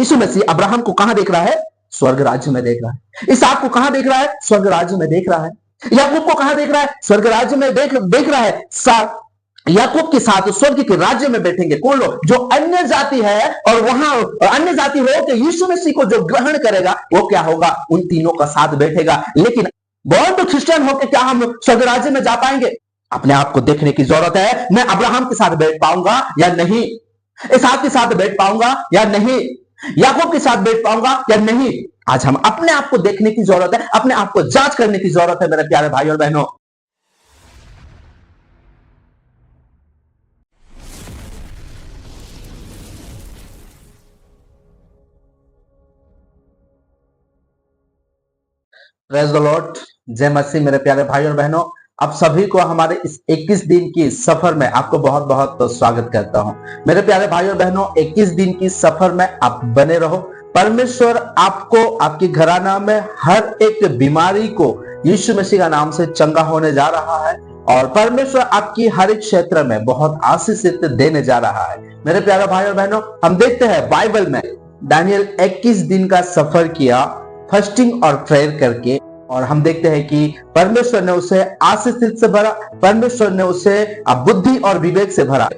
यीशु मसीह Abraham को कहां देख रहा है? स्वर्ग राज्य में देख रहा है। इसहाक को कहां देख रहा है? स्वर्ग राज्य में देख रहा है। याकूब को कहां देख रहा है? स्वर्ग राज्य में देख रहा है। याकूब के साथ स्वर्ग के राज्य में बैठेंगे कौन लोग? जो अन्य जाति है, और वहां अन्य जाति हो के यीशु मसीह को जो ग्रहण करेगा वो क्या होगा? उन तीनों का साथ बैठेगा। लेकिन बहुत तो क्रिश्चियन होकर क्या हम स्वर्ग राज्य में जा पाएंगे? अपने आप को देखने की जरूरत है। मैं अब्राहम के साथ बैठ पाऊंगा या नहीं? इसहाक के साथ बैठ पाऊंगा या नहीं? याकूब के साथ बैठ पाऊंगा या नहीं? आज हम अपने आप को देखने की जरूरत है, अपने आप को जांच करने की जरूरत है मेरे प्यारे भाई और बहनों। प्रेज द लॉर्ड, जय मसीह। मेरे प्यारे भाई और बहनों, आप सभी को हमारे इस 21 दिन की सफर में आपको बहुत बहुत स्वागत करता हूं। मेरे प्यारे भाई और बहनों, 21 दिन की सफर में आप बने रहो। परमेश्वर आपको, आपकी घराना में हर एक बीमारी को यीशु मसीह का नाम से चंगा होने जा रहा है, और परमेश्वर आपकी हर एक क्षेत्र में बहुत आशीषित देने जा रहा है। मेरे प्यारे भाई और बहनों, हम देखते हैं बाइबल में दानियल 21 दिन का सफर किया फास्टिंग और प्रेयर करके, और हम देखते हैं कि परमेश्वर ने उसे आशीष से भरा, परमेश्वर ने उसे बुद्धि और विवेक से भरा।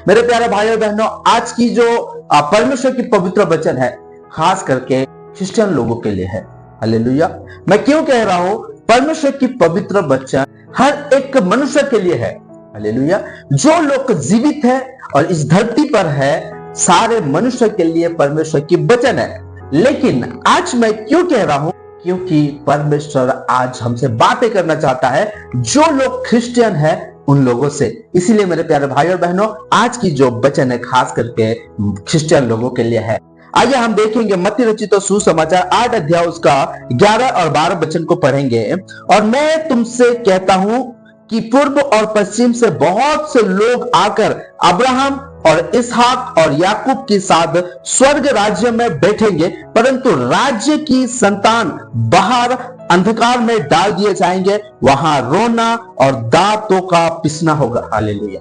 मेरे प्यारे भाई और बहनों, आज की जो परमेश्वर की पवित्र वचन है खास करके क्रिश्चियन लोगों के लिए है। हालेलुया। मैं क्यों कह रहा हूं परमेश्वर की पवित्र वचन हर एक मनुष्य के लिए है? हालेलुया। जो लोग जीवित है और इस धरती पर है, सारे मनुष्य के लिए परमेश्वर की वचन है। लेकिन आज मैं क्यों कह रहा हूं? क्योंकि परमेश्वर आज हमसे बातें करना चाहता है जो लोग क्रिश्चियन है उन लोगों से। इसीलिए मेरे प्यारे भाई और बहनों, आज की जो वचन है खास करके क्रिश्चियन लोगों के लिए है। आइए हम देखेंगे मत्ती रचित सुसमाचार 8 अध्याय उसका 11 और 12 वचन को पढ़ेंगे। और मैं तुमसे कहता हूं कि पूर्व और पश्चिम से बहुत से लोग आकर अब्राहम और इसहाक और याकूब के साथ स्वर्ग राज्य में बैठेंगे, परंतु राज्य की संतान बाहर अंधकार में डाल दिए जाएंगे, वहां रोना और दांतों का पिसना होगा। हालेलुया।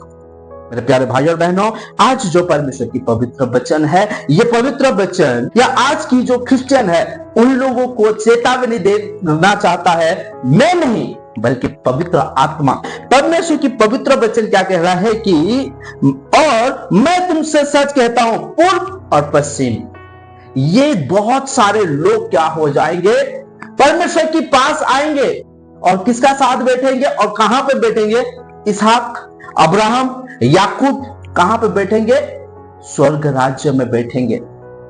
मेरे प्यारे भाई और बहनों, आज जो परमेश्वर की पवित्र वचन है, ये पवित्र वचन या आज की जो क्रिश्चियन है उन लोगों को चेतावनी देना चाहता है। मैं नहीं बल्कि पवित्र आत्मा। परमेश्वर की पवित्र वचन क्या कह रहा है कि और मैं तुमसे सच कहता हूं, पूर्व और पश्चिम ये बहुत सारे लोग क्या हो जाएंगे? परमेश्वर के पास आएंगे। और किसका साथ बैठेंगे और कहां पे बैठेंगे? इसहाक, अब्राहम, याकूब कहां पे बैठेंगे? स्वर्ग राज्य में बैठेंगे।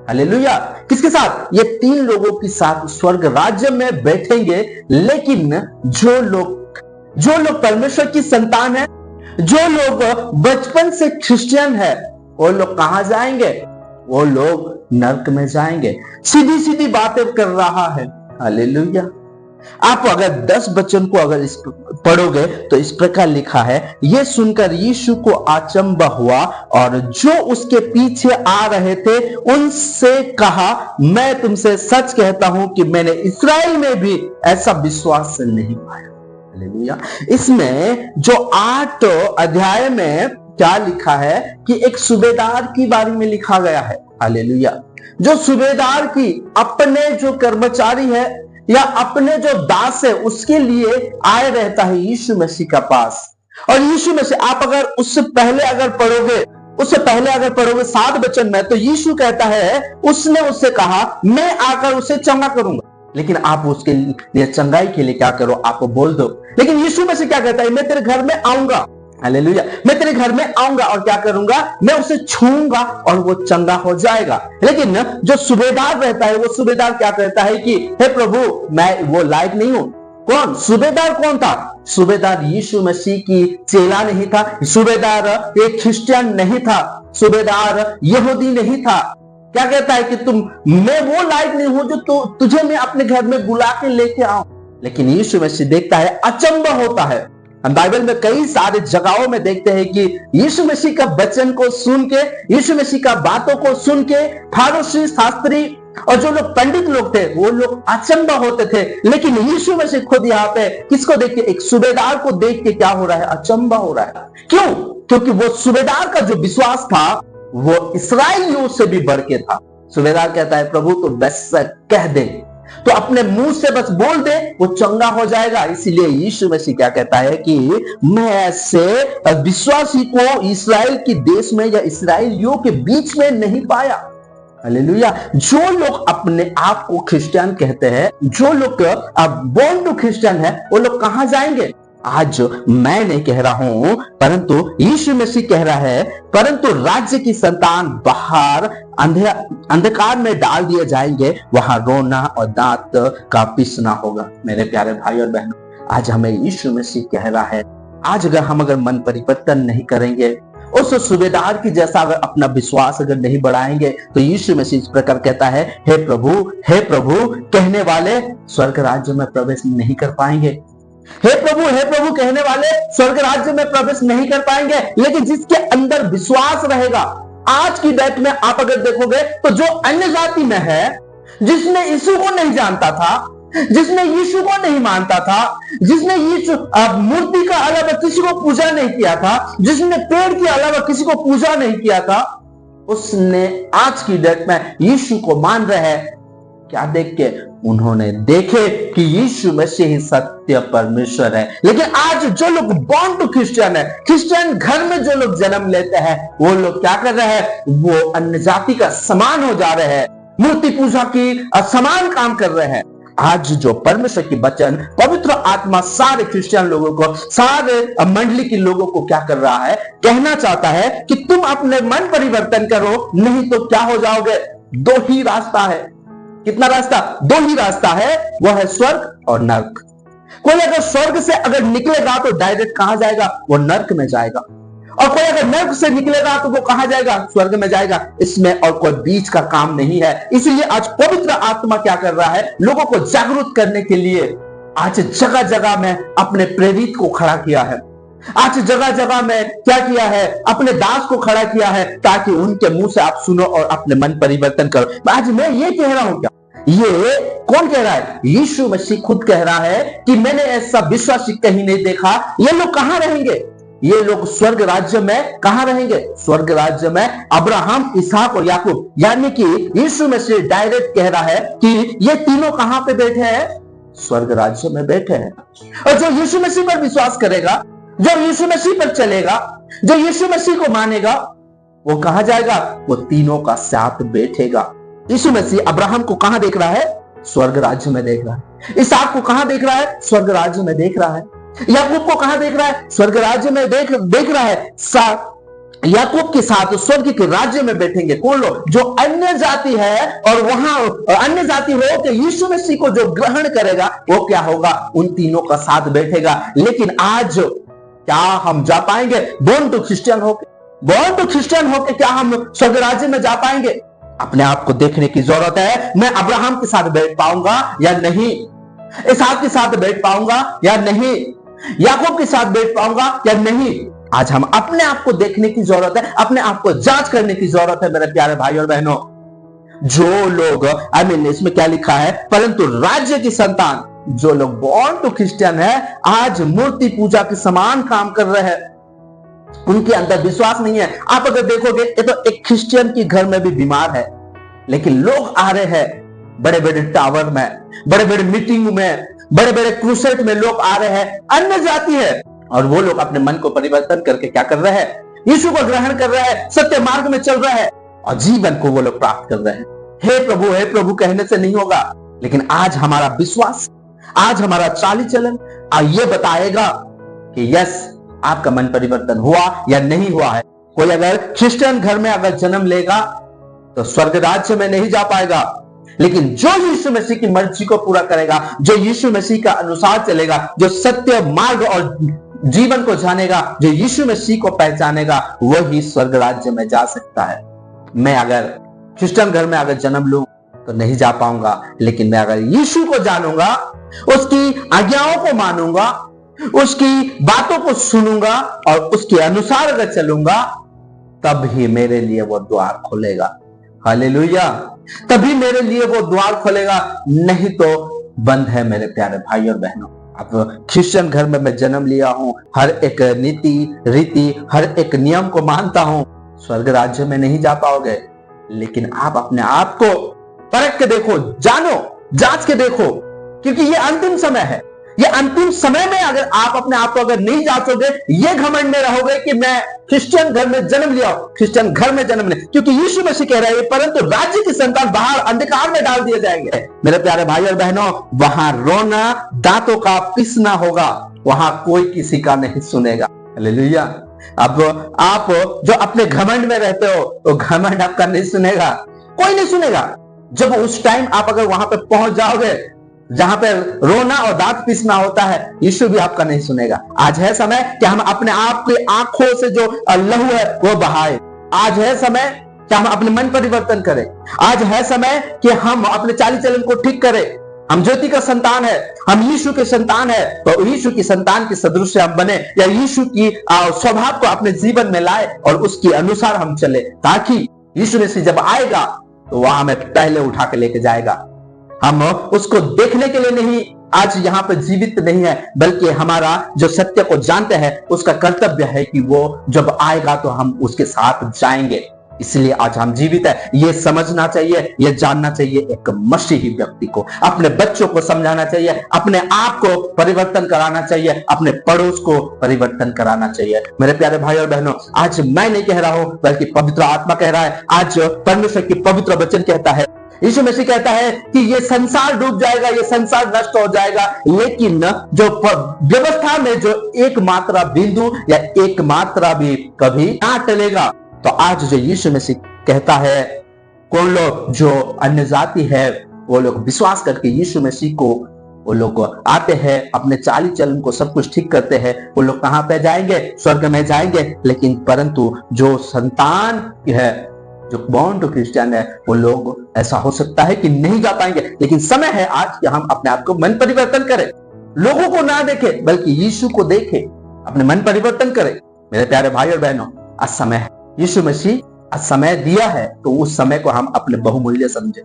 हालेलुया। किसके साथ? ये 3 लोगों के साथ स्वर्ग राज्य में बैठेंगे। लेकिन जो लोग परमेश्वर की संतान है, जो लोग बचपन से क्रिश्चियन है, वो लोग कहां जाएंगे? वो लोग नरक में जाएंगे। सीधी सीधी बातें कर रहा है। हालेलुया। आप अगर 10 वचन को अगर पढ़ोगे तो इस प्रकार लिखा है, यह सुनकर यीशु को अचंभा हुआ और जो उसके पीछे आ रहे थे उनसे कहा, मैं तुमसे सच कहता हूं कि मैंने इस्राएल में भी ऐसा विश्वास नहीं पाया। हालेलुया। इसमें जो 8 अध्याय में क्या लिखा है कि एक सूबेदार की बारे में लिखा गया है। हालेलुया। जो सूबेदार की अपने जो कर्मचारी है या अपने जो दास है उसके लिए आए रहता है यीशु मसीह का पास। और यीशु मसीह, आप अगर उससे पहले अगर पढ़ोगे 7 वचन में, तो यीशु कहता है उसने उससे कहा मैं आकर उसे चंगा करूंगा। लेकिन आप उसके लिए चंगाई के लिए क्या करो? आपको बोल दो। लेकिन यीशु मसीह क्या कहता है? मैं तेरे घर में आऊंगा। हालेलुया। मैं तेरे घर में आऊंगा और क्या करूंगा? मैं उसे छूऊंगा और वो चंगा हो जाएगा। लेकिन जो सूबेदार रहता है, वो सूबेदार क्या कहता है कि हे प्रभु, मैं वो लायक नहीं हूं। कौन सूबेदार? कौन था सूबेदार? यीशु मसीह की चेला नहीं था। सूबेदार एक क्रिश्चियन नहीं था। सूबेदार यहूदी नहीं था। क्या कहता है कि मैं वो लायक नहीं हूं जो तुझे मैं अपने घर में बुला के लेके आऊं। लेकिन यीशु मसीह देखता है, अचंभा होता है। हम बाइबल में कई सारे जगहों में देखते हैं कि यीशु मसीह का वचन को सुन के, यीशु मसीह का बातों को सुन के फारूसी, शास्त्री और जो लोग पंडित लोग थे वो लोग अचंभा होते थे। लेकिन यीशु मसीह खुद यहाँ पे किसको देख के? एक सूबेदार को देख के क्या हो रहा है? अचंभा हो रहा है। क्यों? क्योंकि वो सूबेदार का जो विश्वास था वो इस्राएलियों से भी बढ़ के था। सूबेदार कहता है प्रभु तो बस कह दे, तो अपने मुंह से बस बोल दे, वो चंगा हो जाएगा। इसीलिए यीशु मसीह क्या कहता है कि मैं ऐसे विश्वासी को इस्राएल के देश में या इस्राएलियों के बीच में नहीं पाया। हालेलुया। जो लोग अपने आप को क्रिश्चियन कहते हैं, जो लोग बोर्न टू क्रिश्चियन है, वो लोग कहां जाएंगे? आज मैं नहीं कह रहा हूं, परंतु यीशु मसीह कह रहा है, परंतु राज्य की संतान बाहर अंधकार में डाल दिए जाएंगे, वहां रोना और दांत का पीसना होगा। मेरे प्यारे भाई और बहनों, आज हमें यीशु मसीह कह रहा है, आज अगर मन परिवर्तन नहीं करेंगे, उस सूबेदार की जैसा अगर अपना विश्वास अगर नहीं बढ़ाएंगे, तो यीशु मसीह इस प्रकार कहता है, हे प्रभु कहने वाले स्वर्ग राज्य में प्रवेश नहीं कर पाएंगे। हे प्रभु कहने वाले स्वर्ग राज्य में प्रवेश नहीं कर पाएंगे। लेकिन जिसके अंदर विश्वास रहेगा, आज की डेट में आप अगर देखोगे तो जो अन्य जाति में है, जिसने यीशु को नहीं जानता था, जिसने यीशु को नहीं मानता था, जिसने यीशु मूर्ति का अलावा किसी को पूजा नहीं किया था, जिसने पेड़ के अलावा किसी को पूजा नहीं किया था, उसने आज की डेट में यीशु को मान रहे हैं। क्या देख के? उन्होंने देखे कि यीशु मसीह ही सत्य परमेश्वर है। लेकिन आज जो लोग बॉर्न टू क्रिश्चियन है, क्रिश्चियन घर में जो लोग जन्म लेते हैं, वो लोग क्या कर रहे हैं? वो अन्य जाति का समान हो जा रहे हैं, मूर्ति पूजा की समान काम कर रहे हैं। आज जो परमेश्वर की वचन, पवित्र आत्मा सारे क्रिश्चियन लोगों को, सारे मंडली के लोगों को क्या कर रहा है? कहना चाहता है कि तुम अपने मन परिवर्तन करो, नहीं तो क्या हो जाओगे? दो ही रास्ता है। कितना रास्ता? दो ही रास्ता है, वो है स्वर्ग और नर्क। कोई अगर स्वर्ग से अगर निकलेगा तो डायरेक्ट कहां जाएगा? वो नर्क में जाएगा। और कोई अगर नर्क से निकलेगा तो वो कहां जाएगा? स्वर्ग में जाएगा। इसमें और कोई बीच का काम नहीं है। इसलिए आज पवित्र आत्मा क्या कर रहा है? लोगों को जागरूक करने के लिए आज जगह जगह में अपने प्रेरित को खड़ा किया है। आज जगह जगह में क्या किया है? अपने दास को खड़ा किया है, ताकि उनके मुंह से आप सुनो और अपने मन परिवर्तन करो। आज मैं ये कह रहा हूं, क्या ये कौन कह रहा है? यीशु मसीह खुद कह रहा है कि मैंने ऐसा विश्वासी कहीं नहीं देखा। ये लोग कहां रहेंगे? ये लोग स्वर्ग राज्य में कहां रहेंगे? स्वर्ग राज्य में अब्राहम, इसहाक और याकूब। यानी कि यीशु मसीह डायरेक्ट कह रहा है कि ये तीनों कहां पे बैठे हैं? स्वर्ग राज्य में बैठे हैं। और जो यीशु मसीह पर विश्वास करेगा, जो यीशु मसीह पर चलेगा, जो यीशु मसीह को मानेगा, वो कहां जाएगा? वो तीनों का साथ बैठेगा। यीशु मसीह अब्राहम को कहां देख रहा है? स्वर्ग राज्य में देख रहा है। इसहाक को कहां देख रहा है? स्वर्ग राज्य में देख रहा है। याकूब को कहां देख रहा है? स्वर्ग राज्य में देख रहा है। याकूब के साथ स्वर्ग के राज्य में बैठेंगे कौन लोग? जो अन्य जाति है, और वहां अन्य जाति हो के यीशु मसीह को जो ग्रहण करेगा, वो क्या होगा? उन तीनों का साथ बैठेगा। लेकिन आज क्या हम जा पाएंगे? बोर्न टू क्रिश्चियन होके, बोर्न टू क्रिश्चियन होके क्या हम स्वर्ग राज्य में जा पाएंगे? अपने आप को देखने की जरूरत है। मैं अब्राहम के साथ बैठ पाऊंगा या नहीं? इसहाक के साथ बैठ पाऊंगा या नहीं? याकूब के साथ बैठ पाऊंगा या नहीं? आज हम अपने आप को देखने की जरूरत है, अपने आप को जांच करने की जरूरत है। मेरे प्यारे भाई और बहनों, जो लोग इसमें क्या लिखा है? परंतु राज्य की संतान, जो लोग बॉर्न टू क्रिश्चियन है, आज मूर्ति पूजा के समान काम कर रहे हैं। उनके अंदर विश्वास नहीं है। आप अगर देखोगे, ये तो एक क्रिश्चियन की घर में भी बीमार है, लेकिन लोग आ रहे हैं बड़े बड़े टावर में, बड़े बड़े मीटिंग में, बड़े बड़े क्रूसेट में लोग आ रहे हैं, अन्य जाति है, और वो लोग अपने मन को परिवर्तन करके क्या कर रहे हैं? यीशु को ग्रहण कर रहे हैं, सत्य मार्ग में चल रहे हैं, और जीवन को वो लोग प्राप्त कर रहे हैं। हे प्रभु कहने से नहीं होगा। लेकिन आज हमारा विश्वास, आज हमारा चाली चलन ये बताएगा कि यस, आपका मन परिवर्तन हुआ या नहीं हुआ है। कोई अगर क्रिश्चियन घर में अगर जन्म लेगा तो स्वर्ग राज्य में नहीं जा पाएगा। लेकिन जो यीशु मसीह की मर्जी को पूरा करेगा, जो यीशु मसीह का अनुसार चलेगा, जो सत्य मार्ग और जीवन को जानेगा, जो यीशु मसीह को पहचानेगा, वही स्वर्ग राज्य में जा सकता है। मैं अगर क्रिश्चियन घर में अगर जन्म लूं तो नहीं जा पाऊंगा, लेकिन मैं अगर यीशु को जानूंगा, उसकी आज्ञाओं को मानूंगा, उसकी बातों को सुनूंगा और उसके अनुसार अगर चलूंगा, तब ही मेरे लिए वो द्वार खोलेगा। हालेलुया। तभी मेरे लिए वो द्वार खोलेगा, नहीं तो बंद है। मेरे प्यारे भाई और बहनों, अब क्रिश्चियन घर में मैं जन्म लिया हूं, हर एक नीति रीति, हर एक नियम को मानता हूं, स्वर्ग राज्य में नहीं जा पाओगे। लेकिन आप अपने आप को परख के देखो, जानो, जांच के देखो, क्योंकि ये अंतिम समय है। ये अंतिम समय में अगर आप अपने आप को अगर नहीं जांचोगे, ये घमंड में रहोगे कि मैं क्रिश्चियन घर में जन्म लिया, क्रिश्चियन घर में जन्म लिया, क्योंकि यीशु मसीह कह रहे हैं परंतु राज्य की संतान बाहर अंधकार में डाल दिए जाएंगे। मेरे प्यारे भाई और बहनों, वहां रोना, दांतों का पिसना होगा, वहां कोई किसी का नहीं सुनेगा। हालेलुया। अब आप जो अपने घमंड में रहते हो, तो घमंड आपका नहीं सुनेगा, कोई नहीं सुनेगा। जब उस टाइम आप अगर वहां पे पहुंच जाओगे जहां पे रोना और दांत पीसना होता है, यीशु भी आपका नहीं सुनेगा। आज है समय कि हम अपने आप की आंखों से जो लहू है वो बहाए। आज है समय कि हम अपने मन परिवर्तन करें। आज है समय कि हम अपने चाली चलन को ठीक करें। हम ज्योति का संतान है, हम यीशु के संतान है, तो यीशु की संतान के सदृश हम बने, या यीशु की स्वभाव को अपने जीवन में लाए और उसके अनुसार हम चले, ताकि यीशु मसीह जब आएगा तो वह हमें पहले उठा के लेके जाएगा। हम उसको देखने के लिए नहीं आज यहाँ पे जीवित नहीं है, बल्कि हमारा जो सत्य को जानते हैं उसका कर्तव्य है कि वो जब आएगा तो हम उसके साथ जाएंगे। इसलिए आज हम जीवित है, ये समझना चाहिए, ये जानना चाहिए। एक मसीही व्यक्ति को अपने बच्चों को समझाना चाहिए, अपने आप को परिवर्तन कराना चाहिए, अपने पड़ोस को परिवर्तन कराना चाहिए। मेरे प्यारे भाई और बहनों, आज मैं नहीं कह रहा हूं बल्कि पवित्र आत्मा कह रहा है। आज परमेश्वर की पवित्र वचन कहता है, यीशु मसीह कहता है कि ये संसार डूब जाएगा, ये संसार नष्ट हो जाएगा, लेकिन जो व्यवस्था में जो एक मात्रा बिंदु या एक मात्रा भी कभी ना टलेगा। तो आज जो यीशु मसीह कहता है, कौन लोग जो अन्य जाति है वो लोग विश्वास करके यीशु मसीह को वो लोग आते हैं, अपने चाली चलन को सब कुछ ठीक करते हैं, वो लोग कहां पे जाएंगे? स्वर्ग में जाएंगे। लेकिन परंतु जो संतान है, जो बॉर्न टू क्रिश्चियन है, वो लोग ऐसा हो सकता है कि नहीं जा पाएंगे। लेकिन समय है आज कि हम अपने आप को मन परिवर्तन करें, लोगों को ना देखें बल्कि यीशु को देखें, अपने मन परिवर्तन करें। मेरे प्यारे भाई और बहनों, आज समय है, यीशु मसीह आज समय दिया है, तो उस समय को हम अपने बहुमूल्य समझे।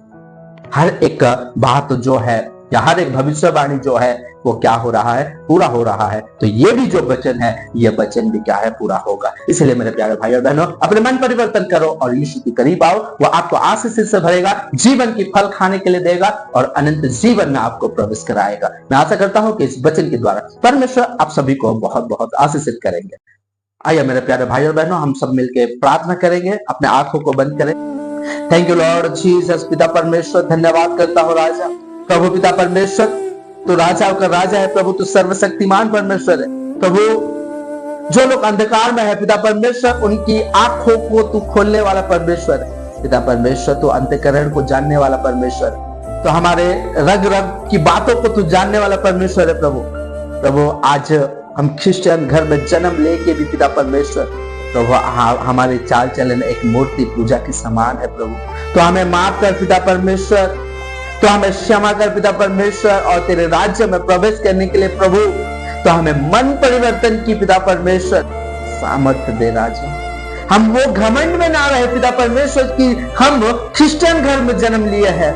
हर एक बात जो है या हर एक भविष्यवाणी जो है वो क्या हो रहा है? पूरा हो रहा है। तो ये भी जो वचन है, ये वचन भी क्या है? पूरा होगा। इसलिए मेरे प्यारे भाई और बहनों, अपने मन परिवर्तन करो और यीशु के करीब आओ। वो आपको आशीष से भरेगा, जीवन की फल खाने के लिए देगा और अनंत जीवन में आपको प्रवेश कराएगा। मैं आशा करता हूं कि इस वचन के द्वारा परमेश्वर आप सभी को बहुत बहुत आशीषित करेंगे। आइए मेरे प्यारे भाई और बहनों, हम सब मिलकर प्रार्थना करेंगे। अपने आंखों को बंद करें। Thank you Lord Jesus. पिता परमेश्वर, धन्यवाद करता हूं राजा, प्रभु पिता परमेश्वर, तू राजाओं का राजा है प्रभु, तू सर्वशक्तिमान परमेश्वर है प्रभु। जो लोग अंधकार में है पिता परमेश्वर, उनकी आंखों को तू खोलने वाला परमेश्वर है पिता परमेश्वर। तू अंतःकरण को जानने वाला परमेश्वर, तो हमारे रग रग की बातों को तू जानने वाला परमेश्वर है प्रभु। प्रभु आज हम क्रिश्चियन घर में जन्म लेके भी पिता परमेश्वर प्रभु हमारे चाल चलन एक मूर्ति पूजा के समान है प्रभु। तो हमें माफ कर पिता परमेश्वर, तो हमें क्षमा कर पिता परमेश्वर, और तेरे राज्य में प्रवेश करने के लिए प्रभु तो हमें मन परिवर्तन की पिता परमेश्वर सामर्थ्य दे राजा। हम वो घमंड में ना रहे पिता परमेश्वर कि हम क्रिश्चियन घर में जन्म लिए हैं।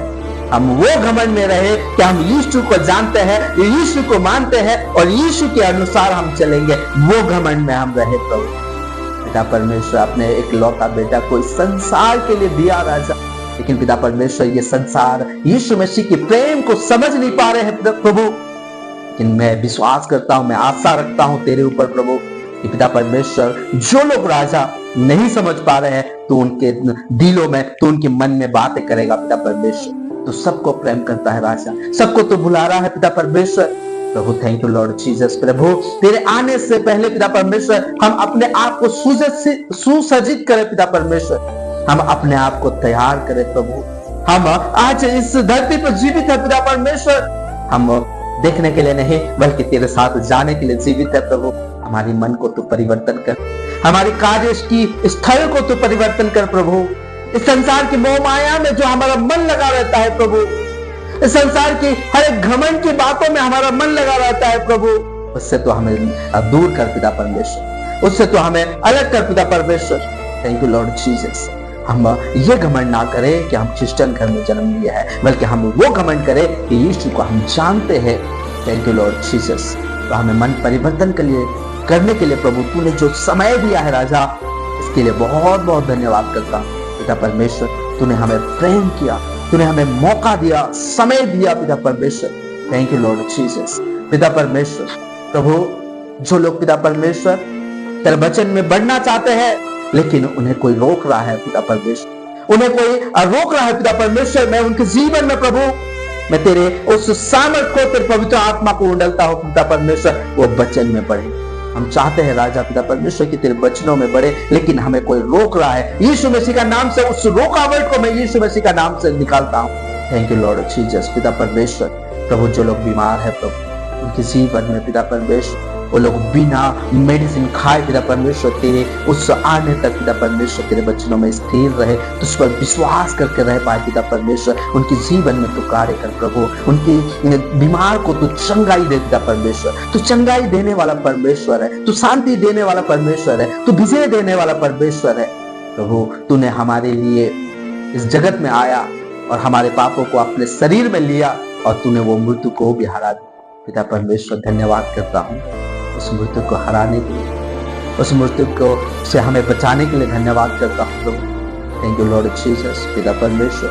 हम वो घमंड में रहे कि हम यीशु को जानते हैं, यीशु को मानते हैं और यीशु के अनुसार हम चलेंगे। वो घमंड में हम रहे प्रभु। पिता परमेश्वर अपने एक लौता बेटा को इस संसार के लिए दिया राजा, लेकिन पिता परमेश्वर ये संसार यीशु मसीह के प्रेम को समझ नहीं पा रहे हैं प्रभु। लेकिन मैं विश्वास करता हूं, मैं आशा रखता हूं तेरे ऊपर प्रभु कि पिता परमेश्वर जो लोग राजा नहीं समझ पा रहे हैं, तो उनके दिलों में, तो उनके मन में बातें करेगा पिता परमेश्वर। तो सबको प्रेम करता है राजा, सबको तो बुला रहा है पिता परमेश्वर प्रभु। थैंक यू लॉर्ड जीसस प्रभु। तेरे आने से पहले पिता परमेश्वर हम अपने आप को सुसज्जित करें पिता परमेश्वर, हम अपने आप को तैयार करें प्रभु। हम आज इस धरती पर जीवित है पिता परमेश्वर, हम देखने के लिए नहीं बल्कि तेरे साथ जाने के लिए जीवित है प्रभु। हमारी मन को तू परिवर्तन कर, हमारी कार्य की स्थल को तू परिवर्तन कर प्रभु। इस संसार की मोह माया में जो हमारा मन लगा रहता है प्रभु, इस संसार की हर एक घमंड की बातों में हमारा मन लगा रहता है प्रभु, उससे तो हमें दूर कर पिता परमेश्वर, उससे तो हमें अलग कर पिता परमेश्वर। Thank you Lord Jesus. हम ये घमंड ना करें कि हम क्रिश्चियन घर में जन्म लिए हैं, बल्कि हम वो घमंड करें कि यीशु को हम जानते हैं। Thank you Lord Jesus. तो हमें मन परिवर्तन के लिए करने के लिए प्रभु तूने जो समय दिया है राजा, इसके लिए बहुत बहुत धन्यवाद करता हूं पिता परमेश्वर। तूने हमें प्रेम किया, तूने हमें मौका दिया, समय दिया पिता परमेश्वर। Thank you Lord Jesus. पिता परमेश्वर, प्रभु जो लोग पिता परमेश्वर तेरे वचन में बढ़ना चाहते हैं लेकिन उन्हें कोई रोक रहा है पिता परमेश्वर, उन्हें कोई रोक रहा है पिता परमेश्वर, मैं उनके जीवन में प्रभु मैं तेरे उस सामर्थ को, तेरे पवित्र आत्मा को उंडलता हूं पिता परमेश्वर, वो वचन में बढ़े। हम चाहते हैं राजा पिता परमेश्वर कि तेरे वचनों में बढ़े, लेकिन हमें कोई रोक रहा है। यीशु मसीह का नाम से उस रोकावट को मैं यीशु मसीह का नाम से निकालता हूं। Thank you Lord Jesus. पिता परमेश्वर, प्रभु जो लोग बीमार है प्रभु उनके जीवन में पिता परमेश्वर वो लोग बिना मेडिसिन खाए पिता परमेश्वर तेरे उस आने तक पिता परमेश्वर तेरे वचनों में स्थिर रहे, तुझ पर विश्वास करके रह पाए पिता परमेश्वर। उनके जीवन में तू कार्य कर प्रभु, उनकी बीमार को तू चंगाई दे पिता परमेश्वर। तू चंगाई देने वाला परमेश्वर है, तू शांति देने वाला परमेश्वर है, तू विजय देने वाला परमेश्वर है। प्रभु तूने हमारे लिए इस जगत में आया और हमारे पापों को अपने शरीर में लिया और तूने वो मृत्यु को भी हरा दिया पिता परमेश्वर। धन्यवाद करता हूँ उस मृत्यु को हराने के लिए, उस मृत्यु को से हमें बचाने के लिए धन्यवाद करता हूँ प्रभु। Thank you Lord Jesus. पिता परमेश्वर,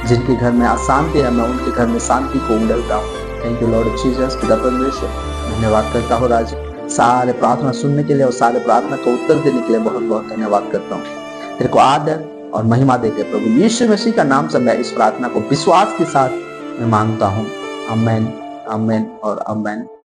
जिनके घर में अशांति है मैं उनके घर में शांति को उंडलता हूँ। Thank you Lord Jesus. पिता परमेश्वर, धन्यवाद करता हूँ राजा सारे प्रार्थना सुनने के लिए और सारे प्रार्थना को उत्तर देने के लिए बहुत बहुत धन्यवाद करता हूँ। तेरे को आदर और महिमा देकर प्रभु यीशु मसीह का नाम से मैं इस प्रार्थना को विश्वास के साथ मैं मांगता हूँ। आमेन, आमेन और आमेन।